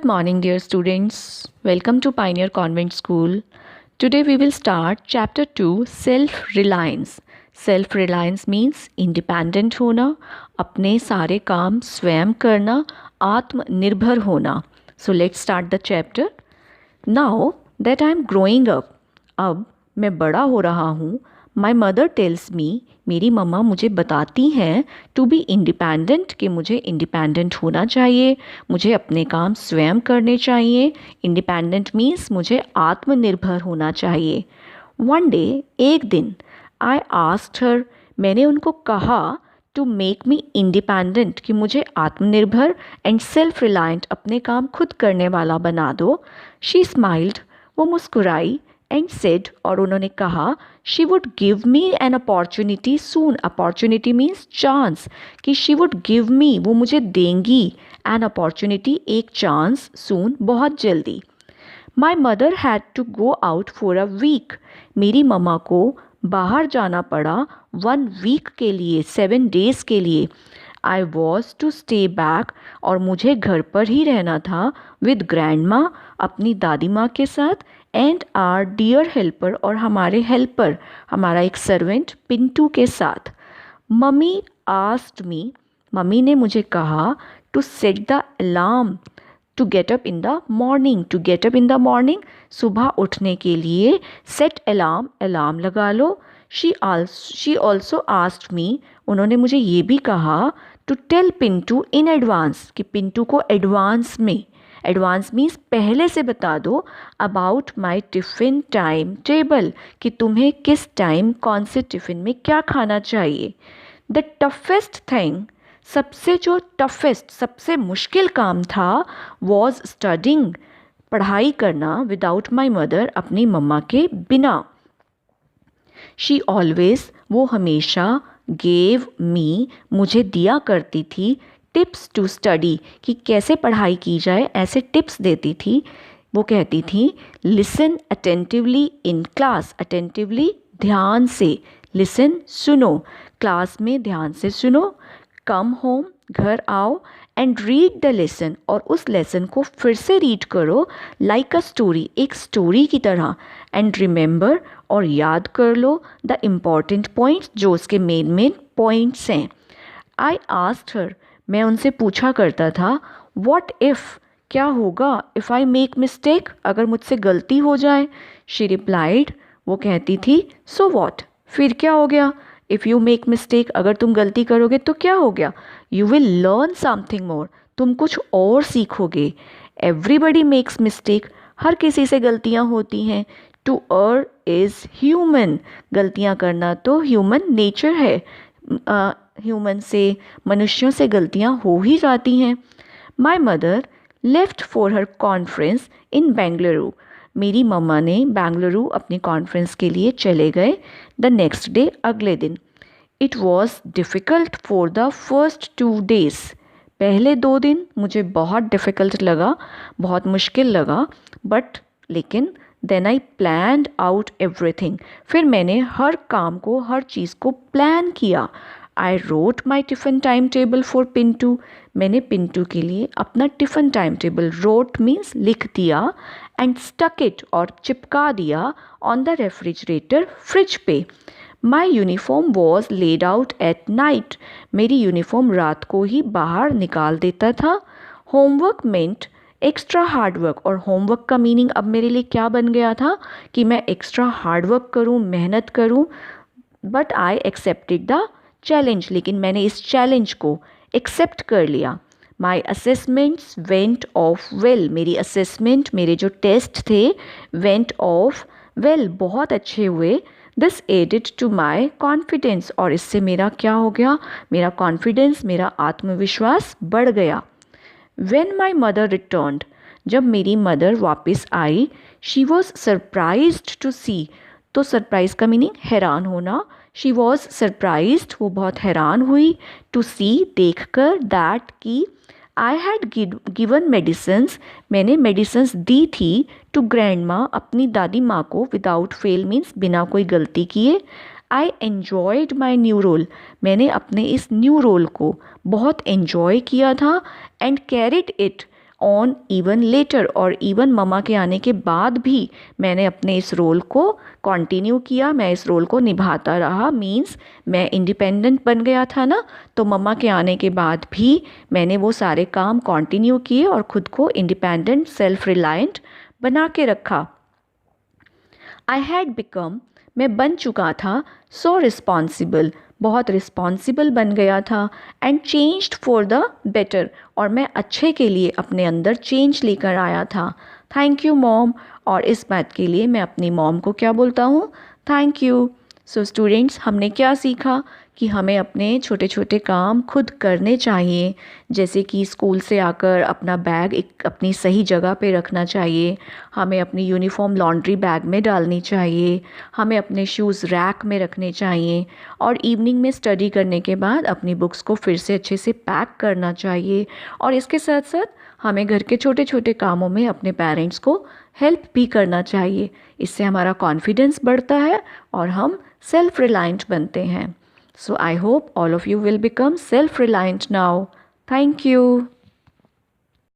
Good morning, dear students. Welcome to Pioneer Convent School. Today we will start Chapter 2 Self-Reliance. Self-reliance means independent होना, अपने सारे काम स्वयं करना, आत्मनिर्भर होना. So let's start the chapter. Now that I am growing up, अब मैं बड़ा हो रहा हूँ. My mother tells me, मेरी मम्मा मुझे बताती हैं टू बी इंडिपेंडेंट कि मुझे इंडिपेंडेंट होना चाहिए, मुझे अपने काम स्वयं करने चाहिए. इंडिपेंडेंट मीन्स मुझे आत्मनिर्भर होना चाहिए. वन डे, एक दिन, आई आस्क्ड हर, मैंने उनको कहा टू मेक मी इंडिपेंडेंट कि मुझे आत्मनिर्भर एंड सेल्फ रिलायंट अपने काम खुद करने वाला बना दो. शी स्माइल्ड, वो मुस्कुराई एंड सेड, और उन्होंने कहा she would give me an opportunity soon. Opportunity means chance, कि शी वुड गिव मी, वो मुझे देंगी, एन अपॉर्चुनिटी, एक चांस, सून, बहुत जल्दी. My mother had to go out for a week. मेरी मम्मा को बाहर जाना पड़ा 1 वीक के लिए, 7 डेज़ के लिए. I was to stay back, और मुझे घर पर ही रहना था, विद ग्रैंड माँ, अपनी दादी माँ के साथ, एंड आर डियर हेल्पर, और हमारे हेल्पर, हमारा एक सर्वेंट पिंटू के साथ. मम्मी आस्क्ड मी, मम्मी ने मुझे कहा to set the alarm to get up in the morning. To get up in the morning, सुबह उठने के लिए सेट अलार्म, अलार्म लगा लो. शी ऑल्सो आस्क्ड मी, उन्होंने मुझे ये भी कहा to tell Pintu in advance, कि पिंटू को एडवांस में, एडवांस मीन्स पहले से बता दो, about my tiffin time table, कि तुम्हें किस टाइम कौन से टिफ़िन में क्या खाना चाहिए. द टफेस्ट थिंग, सबसे जो टफेस्ट, सबसे मुश्किल काम था, वॉज स्टडिंग, पढ़ाई करना, विदाउट माई मदर, अपनी मम्मा के बिना. शी ऑलवेज, वो हमेशा, गेव मी, मुझे दिया करती थी, टिप्स टू स्टडी, कि कैसे पढ़ाई की जाए, ऐसे टिप्स देती थी. वो कहती थी listen attentively in class, attentively, ध्यान से, लिसन, सुनो, क्लास में ध्यान से सुनो. कम होम, घर आओ, एंड रीड द लेसन, और उस लेसन को फिर से रीड करो, लाइक अ स्टोरी, एक स्टोरी की तरह. एंड रिमेंबर, और याद कर लो, द इम्पॉर्टेंट पॉइंट्स, जो उसके मेन पॉइंट्स हैं. आई आस्क्ड हर, मैं उनसे पूछा करता था, व्हाट इफ़, क्या होगा, इफ़ आई मेक मिस्टेक, अगर मुझसे गलती हो जाए. शी रिप्लाइड, वो कहती थी, सो व्हाट, फिर क्या हो गया. इफ़ यू मेक मिस्टेक, अगर तुम गलती करोगे तो क्या हो गया. You will learn something more, तुम कुछ और सीखोगे. एवरीबडी मेक्स मिस्टेक, हर किसी से गलतियाँ होती हैं. टू अर्र इज़ ह्यूमन, गलतियाँ करना तो ह्यूमन नेचर है. ह्यूमन से, मनुष्यों से गलतियाँ हो ही जाती हैं. My mother left for her conference in Bengaluru, मेरी मम्मा ने बेंगलुरु अपनी कॉन्फ्रेंस के लिए चले गए. द नेक्स्ट डे, अगले दिन. It was difficult for the first 2 days, पहले 2 दिन मुझे बहुत डिफ़िकल्ट लगा, बहुत मुश्किल लगा. बट लेकिन then I planned out everything, फिर मैंने हर काम को, हर चीज़ को प्लान किया. I wrote my tiffin time table for Pintu, मैंने पिंटू के लिए अपना tiffin time table, wrote means लिख दिया, एंड स्टक इट, और चिपका दिया, ऑन द रेफ्रिजरेटर, फ्रिज पे. My uniform was laid out at night, मेरी यूनिफॉर्म रात को ही बाहर निकाल देता था. होमवर्क मेंट एक्स्ट्रा हार्डवर्क, और होमवर्क का मीनिंग अब मेरे लिए क्या बन गया था, कि मैं एक्स्ट्रा हार्डवर्क करूँ, मेहनत करूँ. But I accepted the challenge, लेकिन मैंने इस चैलेंज को एक्सेप्ट कर लिया. माई असेसमेंट्स वेंट ऑफ वेल, मेरी असेसमेंट, मेरे जो टेस्ट थे, वेंट ऑफ वेल, बहुत अच्छे हुए. This added to my confidence, और इससे मेरा क्या हो गया, मेरा कॉन्फिडेंस, मेरा आत्मविश्वास बढ़ गया. When my mother returned, जब मेरी मदर वापस आई, शी वॉज सरप्राइज्ड टू सी, तो सरप्राइज का मीनिंग हैरान होना. शी वॉज सरप्राइज्ड, वो बहुत हैरान हुई, टू सी, देख कर, दैट, की आई हैड गिवन मेडिसिन्स, मैंने मेडिसिन्स दी थी, टू ग्रैंड माँ, अपनी दादी माँ को, विदाउट फेल मीन्स बिना कोई गलती किए. I enjoyed my new role, मैंने अपने इस न्यू रोल को बहुत एन्जॉय किया था. And carried it on even later, और इवन मम्मा के आने के बाद भी मैंने अपने इस रोल को कंटिन्यू किया, मैं इस रोल को निभाता रहा। मीन्स मैं इंडिपेंडेंट बन गया था ना, तो मम्मा के आने के बाद भी मैंने वो सारे काम कंटिन्यू किए और ख़ुद को इंडिपेंडेंट सेल्फ रिलायंट बना के रखा। आई हैड बिकम, मैं बन चुका था, सो रिस्पॉन्सिबल, बहुत रिस्पॉन्सिबल बन गया था, and changed for the better, और मैं अच्छे के लिए अपने अंदर चेंज लेकर आया था। थैंक यू मॉम, और इस बात के लिए मैं अपनी मॉम को क्या बोलता हूँ? Thank you. सो स्टूडेंट्स, हमने क्या सीखा कि हमें अपने छोटे छोटे काम खुद करने चाहिए, जैसे कि स्कूल से आकर अपना बैग एक अपनी सही जगह पे रखना चाहिए, हमें अपनी यूनिफॉर्म लॉन्ड्री बैग में डालनी चाहिए, हमें अपने शूज़ रैक में रखने चाहिए, और इवनिंग में स्टडी करने के बाद अपनी बुक्स को फिर से अच्छे से पैक करना चाहिए। और इसके साथ साथ हमें घर के छोटे छोटे कामों में अपने पेरेंट्स को हेल्प भी करना चाहिए। इससे हमारा कॉन्फिडेंस बढ़ता है और हम सेल्फ रिलायंट बनते हैं। So I hope all of you will become self-reliant now. Thank you.